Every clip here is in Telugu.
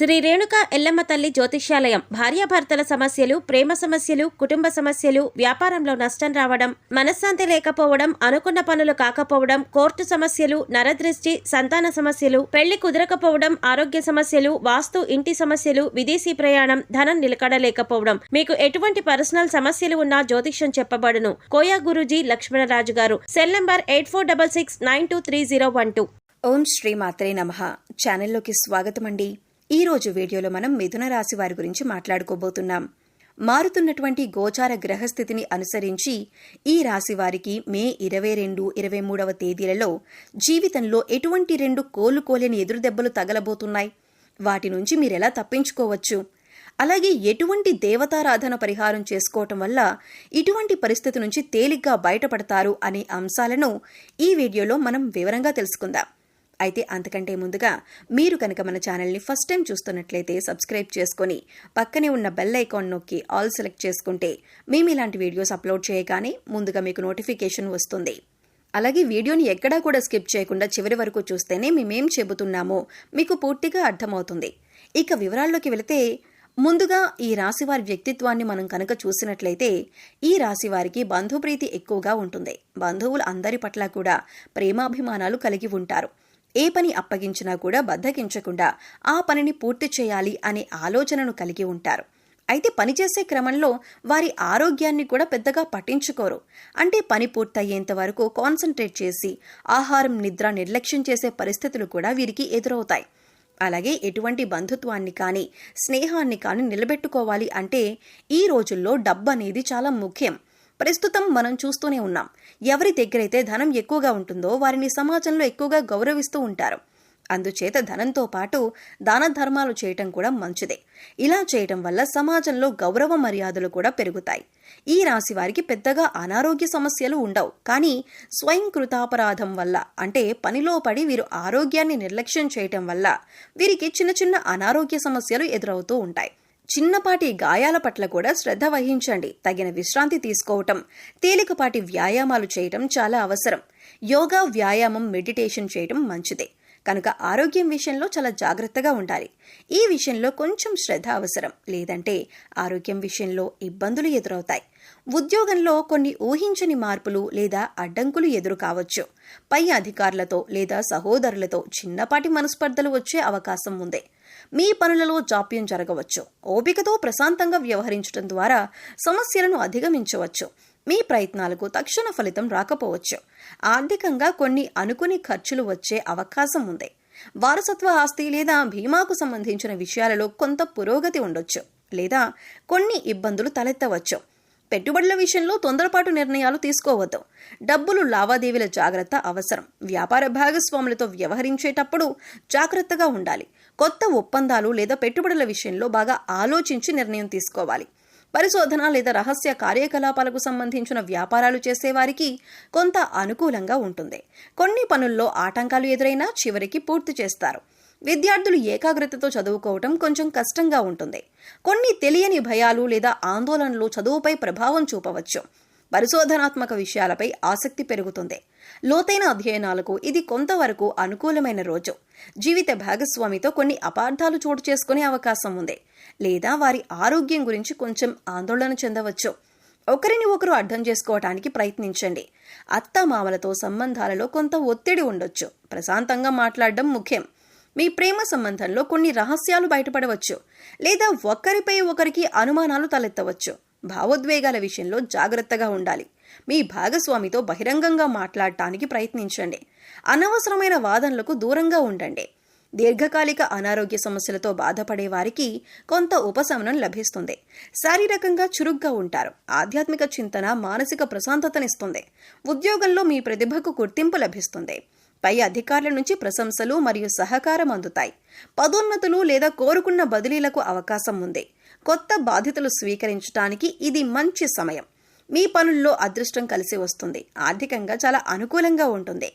శ్రీ రేణుక ఎల్లమ్మ తల్లి జ్యోతిష్యాలయం భార్యాభర్తల సమస్యలు, ప్రేమ సమస్యలు, కుటుంబ సమస్యలు, వ్యాపారంలో నష్టం రావడం, మనశ్శాంతి లేకపోవడం, అనుకున్న పనులు కాకపోవడం, కోర్టు సమస్యలు, నరదృష్టి, సంతాన సమస్యలు, పెళ్లి కుదరకపోవడం, ఆరోగ్య సమస్యలు, వాస్తు, ఇంటి సమస్యలు, విదేశీ ప్రయాణం, ధనం నిలకడలేకపోవడం, మీకు ఎటువంటి పర్సనల్ సమస్యలు ఉన్నా జ్యోతిష్యం చెప్పబడును. కోయా గురూజీ లక్ష్మణరాజు గారు. Cell number 8466923012. ఓం శ్రీ మాత్రే నమః. ఛానల్లోకి స్వాగతం అండి. ఈ రోజు వీడియోలో మనం మిథున రాశి వారి గురించి మాట్లాడుకోబోతున్నాం. మారుతున్నటువంటి గోచార గ్రహస్థితిని అనుసరించి ఈ రాశి వారికి మే 22, 23వ తేదీలలో జీవితంలో ఎటువంటి 2 కోలుకోలేని ఎదురుదెబ్బలు తగలబోతున్నాయి, వాటి నుంచి మీరెలా తప్పించుకోవచ్చు, అలాగే ఎటువంటి దేవతారాధన పరిహారం చేసుకోవటం వల్ల ఇటువంటి పరిస్థితి నుంచి తేలిగ్గా బయటపడతారు అనే అంశాలను ఈ వీడియోలో మనం వివరంగా తెలుసుకుందాం. అయితే అంతకంటే ముందుగా మీరు కనుక మన ఛానల్ని ఫస్ట్ టైం చూస్తున్నట్లయితే సబ్స్క్రైబ్ చేసుకుని పక్కనే ఉన్న బెల్ ఐకాన్ నొక్కి ఆల్ సెలెక్ట్ చేసుకుంటే మేము ఇలాంటి వీడియోస్ అప్లోడ్ చేయగానే ముందుగా మీకు నోటిఫికేషన్ వస్తుంది. అలాగే వీడియోని ఎక్కడా కూడా స్కిప్ చేయకుండా చివరి వరకు చూస్తేనే మేమేం చెబుతున్నామో మీకు పూర్తిగా అర్థమవుతుంది. ఇక వివరాల్లోకి వెళితే ముందుగా ఈ రాశివారి వ్యక్తిత్వాన్ని మనం కనుక చూసినట్లయితే ఈ రాశివారికి బంధుప్రీతి ఎక్కువగా ఉంటుంది. బంధువులు అందరి పట్ల కూడా ప్రేమాభిమానాలు కలిగి ఉంటారు. ఏ పని అప్పగించినా కూడా బద్దకించకుండా ఆ పనిని పూర్తి చేయాలి అనే ఆలోచనను కలిగి ఉంటారు. అయితే పనిచేసే క్రమంలో వారి ఆరోగ్యాన్ని కూడా పెద్దగా పట్టించుకోరు. అంటే పని పూర్తయ్యేంత వరకు కాన్సన్ట్రేట్ చేసి ఆహారం, నిద్ర నిర్లక్ష్యం చేసే పరిస్థితులు కూడా వీరికి ఎదురవుతాయి. అలాగే ఎటువంటి బంధుత్వాన్ని కానీ స్నేహాన్ని కానీ నిలబెట్టుకోవాలి అంటే ఈ రోజుల్లో డబ్బు అనేది చాలా ముఖ్యం. ప్రస్తుతం మనం చూస్తూనే ఉన్నాం. ఎవరి దగ్గరైతే ధనం ఎక్కువగా ఉంటుందో వారిని సమాజంలో ఎక్కువగా గౌరవిస్తూ ఉంటారు. అందుచేత ధనంతో పాటు దాన ధర్మాలు చేయటం కూడా మంచిదే. ఇలా చేయటం వల్ల సమాజంలో గౌరవ మర్యాదలు కూడా పెరుగుతాయి. ఈ రాశి వారికి పెద్దగా అనారోగ్య సమస్యలు ఉండవు. కానీ స్వయం కృతాపరాధం వల్ల, అంటే పనిలో పడి వీరు ఆరోగ్యాన్ని నిర్లక్ష్యం చేయటం వల్ల వీరికి చిన్న చిన్న అనారోగ్య సమస్యలు ఎదురవుతూ ఉంటాయి. చిన్నపాటి గాయాల పట్ల కూడా శ్రద్ధ వహించండి. తగిన విశ్రాంతి తీసుకోవటం, తేలికపాటి వ్యాయామాలు చేయటం చాలా అవసరం. యోగా, వ్యాయామం, మెడిటేషన్ చేయటం మంచిదే. కనుక ఆరోగ్యం విషయంలో చాలా జాగ్రత్తగా ఉండాలి. ఈ విషయంలో కొంచెం శ్రద్ధ అవసరం, లేదంటే ఆరోగ్యం విషయంలో ఇబ్బందులు ఎదురవుతాయి. ఉద్యోగంలో కొన్ని ఊహించని మార్పులు లేదా అడ్డంకులు ఎదురు కావచ్చు. పై అధికారులతో లేదా సహోదరులతో చిన్నపాటి మనస్పర్ధలు వచ్చే అవకాశం ఉంది. మీ పనులలో జాప్యం జరగవచ్చు. ఓపికతో ప్రశాంతంగా వ్యవహరించడం ద్వారా సమస్యలను అధిగమించవచ్చు. మీ ప్రయత్నాలకు తక్షణ ఫలితం రాకపోవచ్చు. ఆర్థికంగా కొన్ని అనుకుని ఖర్చులు వచ్చే అవకాశం ఉంది. వారసత్వ ఆస్తి లేదా బీమాకు సంబంధించిన విషయాలలో కొంత పురోగతి ఉండొచ్చు, లేదా కొన్ని ఇబ్బందులు తలెత్తవచ్చు. పెట్టుబడుల విషయంలో తొందరపాటు నిర్ణయాలు తీసుకోవద్దు. డబ్బులు లావాదేవీల జాగ్రత్త అవసరం. వ్యాపార భాగస్వాములతో వ్యవహరించేటప్పుడు జాగ్రత్తగా ఉండాలి. కొత్త ఒప్పందాలు లేదా పెట్టుబడుల విషయంలో బాగా ఆలోచించి నిర్ణయం తీసుకోవాలి. పరిశోధన లేదా రహస్య కార్యకలాపాలకు సంబంధించిన వ్యాపారాలు చేసేవారికి కొంత అనుకూలంగా ఉంటుంది. కొన్ని పనుల్లో ఆటంకాలు ఎదురైనా చివరికి పూర్తి చేస్తారు. విద్యార్థులు ఏకాగ్రతతో చదువుకోవటం కొంచెం కష్టంగా ఉంటుంది. కొన్ని తెలియని భయాలు లేదా ఆందోళనలు చదువుపై ప్రభావం చూపవచ్చు. పరిశోధనాత్మక విషయాలపై ఆసక్తి పెరుగుతుంది. లోతైన అధ్యయనాలకు ఇది కొంతవరకు అనుకూలమైన రోజు. జీవిత భాగస్వామితో కొన్ని అపార్థాలు చోటు చేసుకునే అవకాశం ఉంది, లేదా వారి ఆరోగ్యం గురించి కొంచెం ఆందోళన చెందవచ్చు. ఒకరిని ఒకరు అర్థం చేసుకోవటానికి ప్రయత్నించండి. అత్తామామలతో సంబంధాలలో కొంత ఒత్తిడి ఉండొచ్చు. ప్రశాంతంగా మాట్లాడడం ముఖ్యం. మీ ప్రేమ సంబంధంలో కొన్ని రహస్యాలు బయటపడవచ్చు, లేదా ఒకరిపై ఒకరికి అనుమానాలు తలెత్తవచ్చు. భావోద్వేగాల విషయంలో జాగ్రత్తగా ఉండాలి. మీ భాగస్వామితో బహిరంగంగా మాట్లాడటానికి ప్రయత్నించండి. అనవసరమైన వాదనలకు దూరంగా ఉండండి. దీర్ఘకాలిక అనారోగ్య సమస్యలతో బాధపడే వారికి కొంత ఉపశమనం లభిస్తుంది. శారీరకంగా చురుగ్గా ఉంటారు. ఆధ్యాత్మిక చింతన మానసిక ప్రశాంతతనిస్తుంది. ఉద్యోగంలో మీ ప్రతిభకు గుర్తింపు లభిస్తుంది. పై అధికారుల నుంచి ప్రశంసలు మరియు సహకారం అందుతాయి. పదోన్నతులు లేదా కోరుకున్న బదిలీలకు అవకాశం ఉంది. కొత్త బాధ్యతలు స్వీకరించడానికి ఇది మంచి సమయం. మీ పనుల్లో అదృష్టం కలిసి వస్తుంది. ఆర్థికంగా చాలా అనుకూలంగా ఉంటుంది.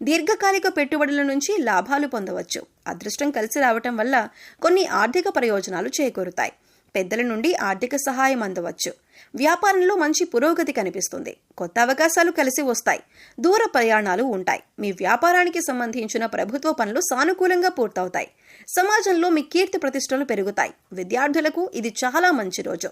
దీర్ఘకాలిక పెట్టుబడుల నుంచి లాభాలు పొందవచ్చు. అదృష్టం కలిసి రావటం వల్ల కొన్ని ఆర్థిక ప్రయోజనాలు చేకూరుతాయి. పెద్దల నుండి ఆర్థిక సహాయం అందవచ్చు. వ్యాపారంలో మంచి పురోగతి కనిపిస్తుంది. కొత్త అవకాశాలు కలిసి వస్తాయి. దూర ప్రయాణాలు ఉంటాయి. మీ వ్యాపారానికి సంబంధించిన ప్రభుత్వ పనులు సానుకూలంగా పూర్తవుతాయి. సమాజంలో మీ కీర్తి ప్రతిష్టలు పెరుగుతాయి. విద్యార్థులకు ఇది చాలా మంచి రోజు.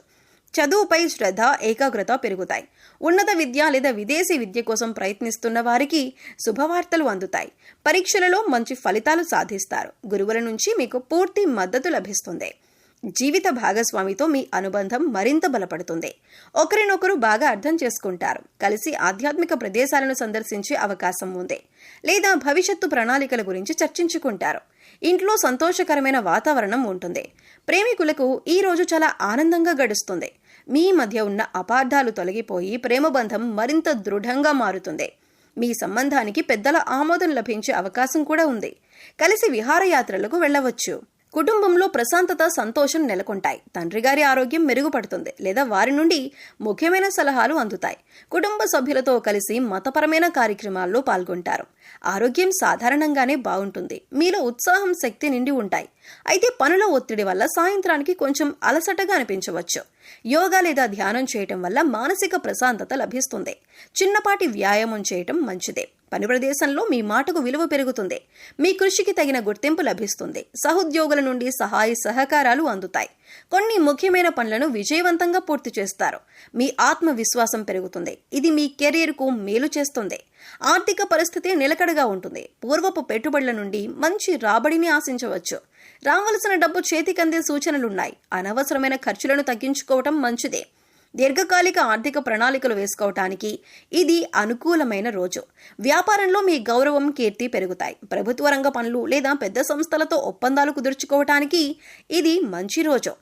చదువుపై శ్రద్ధ, ఏకాగ్రత పెరుగుతాయి. ఉన్నత విద్య లేదా విదేశీ విద్య కోసం ప్రయత్నిస్తున్న వారికి శుభవార్తలు అందుతాయి. పరీక్షలలో మంచి ఫలితాలు సాధిస్తారు. గురువుల నుంచి మీకు పూర్తి మద్దతు లభిస్తుంది. జీవిత భాగస్వామితో మీ అనుబంధం మరింత బలపడుతుంది. ఒకరినొకరు బాగా అర్థం చేసుకుంటారు. కలిసి ఆధ్యాత్మిక ప్రదేశాలను సందర్శించే అవకాశం ఉంది, లేదా భవిష్యత్తు ప్రణాళికల గురించి చర్చించుకుంటారు. ఇంట్లో సంతోషకరమైన వాతావరణం ఉంటుంది. ప్రేమికులకు ఈ రోజు చాలా ఆనందంగా గడుస్తుంది. మీ మధ్య ఉన్న అపార్థాలు తొలగిపోయి ప్రేమ బంధం మరింత దృఢంగా మారుతుంది. మీ సంబంధానికి పెద్దల ఆమోదం లభించే అవకాశం కూడా ఉంది. కలిసి విహారయాత్రలకు వెళ్ళవచ్చు. కుటుంబంలో ప్రశాంతత, సంతోషం నెలకొంటాయి. తండ్రి గారి ఆరోగ్యం మెరుగుపడుతుంది, లేదా వారి నుండి ముఖ్యమైన సలహాలు అందుతాయి. కుటుంబ సభ్యులతో కలిసి మతపరమైన కార్యక్రమాల్లో పాల్గొంటారు. ఆరోగ్యం సాధారణంగానే బాగుంటుంది. మీలో ఉత్సాహం, శక్తి నిండి ఉంటాయి. అయితే పనుల ఒత్తిడి వల్ల సాయంత్రానికి కొంచెం అలసటగా అనిపించవచ్చు. యోగా లేదా ధ్యానం చేయటం వల్ల మానసిక ప్రశాంతత లభిస్తుంది. చిన్నపాటి వ్యాయామం చేయటం మంచిదే. పని ప్రదేశంలో మీ మాటకు విలువ పెరుగుతుంది. మీ కృషికి తగిన గుర్తింపు లభిస్తుంది. సహోద్యోగుల నుండి సహాయ సహకారాలు అందుతాయి. కొన్ని ముఖ్యమైన పనులను విజయవంతంగా పూర్తి చేస్తారు. మీ ఆత్మవిశ్వాసం పెరుగుతుంది. ఇది మీ కెరీర్కు మేలు చేస్తుంది. ఆర్థిక పరిస్థితి నిలకడగా ఉంటుంది. పూర్వపు పెట్టుబడుల నుండి మంచి రాబడిని ఆశించవచ్చు. రావలసిన డబ్బు చేతికందే సూచనలున్నాయి. అనవసరమైన ఖర్చులను తగ్గించుకోవటం మంచిదే. దీర్ఘకాలిక ఆర్థిక ప్రణాళికలు వేసుకోవటానికి ఇది అనుకూలమైన రోజు. వ్యాపారంలో మీ గౌరవం, కీర్తి పెరుగుతాయి. ప్రభుత్వ రంగ పనులు లేదా పెద్ద సంస్థలతో ఒప్పందాలు కుదుర్చుకోవటానికి ఇది మంచి రోజు.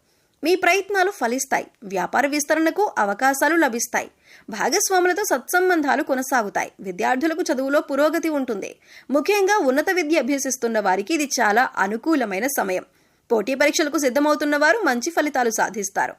మీ ప్రయత్నాలు ఫలిస్తాయి. వ్యాపార విస్తరణకు అవకాశాలు లభిస్తాయి. భాగస్వాములతో సత్సంబంధాలు కొనసాగుతాయి. విద్యార్థులకు చదువులో పురోగతి ఉంటుంది. ముఖ్యంగా ఉన్నత విద్య అభ్యసిస్తున్న వారికి ఇది చాలా అనుకూలమైన సమయం. పోటీ పరీక్షలకు సిద్ధమవుతున్న వారు మంచి ఫలితాలు సాధిస్తారు.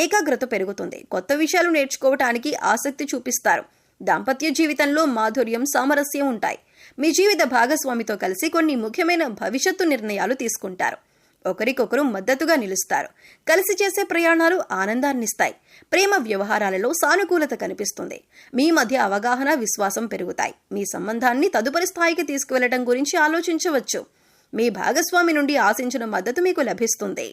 ఏకాగ్రత పెరుగుతుంది. కొత్త విషయాలు నేర్చుకోవటానికి ఆసక్తి చూపిస్తారు. దాంపత్య జీవితంలో మాధుర్యం, సామరస్యం ఉంటాయి. మీ జీవిత భాగస్వామితో కలిసి కొన్ని ముఖ్యమైన భవిష్యత్తు నిర్ణయాలు తీసుకుంటారు. ఒకరికొకరు మద్దతుగా నిలుస్తారు. కలిసి చేసే ప్రయాణాలు ఆనందాన్నిస్తాయి. ప్రేమ వ్యవహారాలలో సానుకూలత కనిపిస్తుంది. మీ మధ్య అవగాహన, విశ్వాసం పెరుగుతాయి. మీ సంబంధాన్ని తదుపరి స్థాయికి తీసుకువెళ్లడం గురించి ఆలోచించవచ్చు. మీ భాగస్వామి నుండి ఆశించిన మద్దతు మీకు లభిస్తుంది.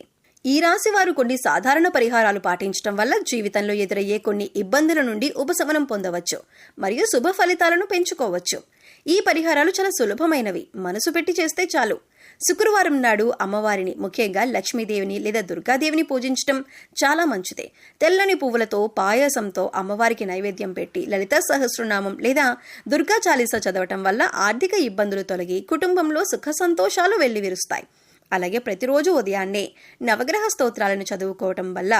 ఈ రాశి వారు కొన్ని సాధారణ పరిహారాలు పాటించడం వల్ల జీవితంలో ఎదురయ్యే కొన్ని ఇబ్బందుల నుండి ఉపశమనం పొందవచ్చు మరియు శుభ ఫలితాలను పెంచుకోవచ్చు. ఈ పరిహారాలు చాలా సులభమైనవి. మనసు పెట్టి చేస్తే చాలు. శుక్రవారం నాడు అమ్మవారిని, ముఖ్యంగా లక్ష్మీదేవిని లేదా దుర్గాదేవిని పూజించడం చాలా మంచిది. తెల్లని పువ్వులతో, పాయసంతో అమ్మవారికి నైవేద్యం పెట్టి లలితా సహస్రనామం లేదా దుర్గా చాలీసా చదవటం వల్ల ఆర్థిక ఇబ్బందులు తొలగి కుటుంబంలో సుఖ సంతోషాలు వెల్లివిరుస్తాయి. అలాగే ప్రతిరోజు ఉదయాన్నే నవగ్రహ స్తోత్రాలను చదువుకోవటం వల్ల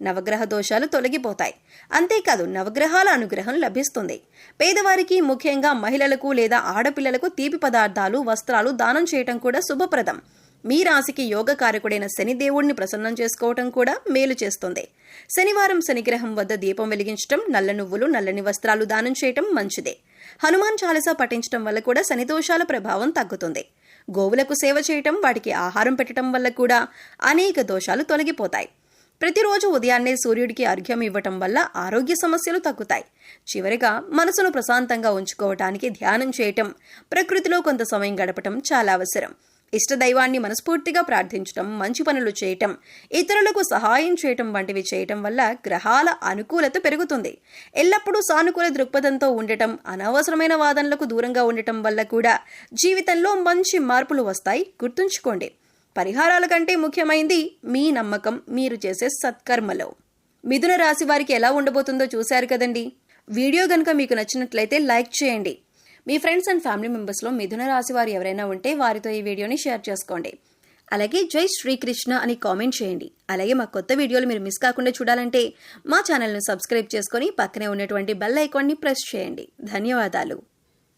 నవగ్రహ దోషాలు తొలగిపోతాయి. అంతేకాదు నవగ్రహాల అనుగ్రహం లభిస్తుంది. పేదవారికి, ముఖ్యంగా మహిళలకు లేదా ఆడపిల్లలకు తీపి పదార్థాలు, వస్త్రాలు దానం చేయటం కూడా శుభప్రదం. మీ రాశికి యోగకారకుడైన శనిదేవుడిని ప్రసన్నం చేసుకోవటం కూడా మేలు చేస్తుంది. శనివారం శనిగ్రహం వద్ద దీపం వెలిగించటం, నల్ల నువ్వులు, నల్లని వస్త్రాలు దానం చేయటం మంచిదే. హనుమాన్ చాలీసా పఠించటం వల్ల కూడా శని దోషాల ప్రభావం తగ్గుతుంది. గోవులకు సేవ చేయటం, వాటికి ఆహారం పెట్టడం వల్ల కూడా అనేక దోషాలు తొలగిపోతాయి. ప్రతిరోజు ఉదయాన్నే సూర్యుడికి అర్ఘ్యం ఇవ్వటం వల్ల ఆరోగ్య సమస్యలు తగ్గుతాయి. చివరిగా మనసును ప్రశాంతంగా ఉంచుకోవటానికి ధ్యానం చేయటం, ప్రకృతిలో కొంత సమయం గడపటం చాలా అవసరం. ఇష్టదైవాన్ని మనస్ఫూర్తిగా ప్రార్థించటం, మంచి పనులు చేయటం, ఇతరులకు సహాయం చేయటం వంటివి చేయటం వల్ల గ్రహాల అనుకూలత పెరుగుతుంది. ఎల్లప్పుడూ సానుకూల దృక్పథంతో ఉండటం, అనవసరమైన వాదనలకు దూరంగా ఉండటం వల్ల కూడా జీవితంలో మంచి మార్పులు వస్తాయి. గుర్తుంచుకోండి, పరిహారాల కంటే ముఖ్యమైంది మీ నమ్మకం, మీరు చేసే సత్కర్మలో. మిథున రాశి వారికి ఎలా ఉండబోతుందో చూశారు కదండి. వీడియో గనుక మీకు నచ్చినట్లయితే లైక్ చేయండి. మీ ఫ్రెండ్స్ అండ్ ఫ్యామిలీ మెంబర్స్లో మిథున రాశి వారు ఎవరైనా ఉంటే వారితో ఈ వీడియోని షేర్ చేసుకోండి. అలాగే జై శ్రీకృష్ణ అని కామెంట్ చేయండి. అలాగే మా కొత్త వీడియోలు మీరు మిస్ కాకుండా చూడాలంటే మా ఛానల్ను సబ్స్క్రైబ్ చేసుకొని పక్కనే ఉన్నటువంటి బెల్ ఐకాన్ని ప్రెస్ చేయండి. ధన్యవాదాలు.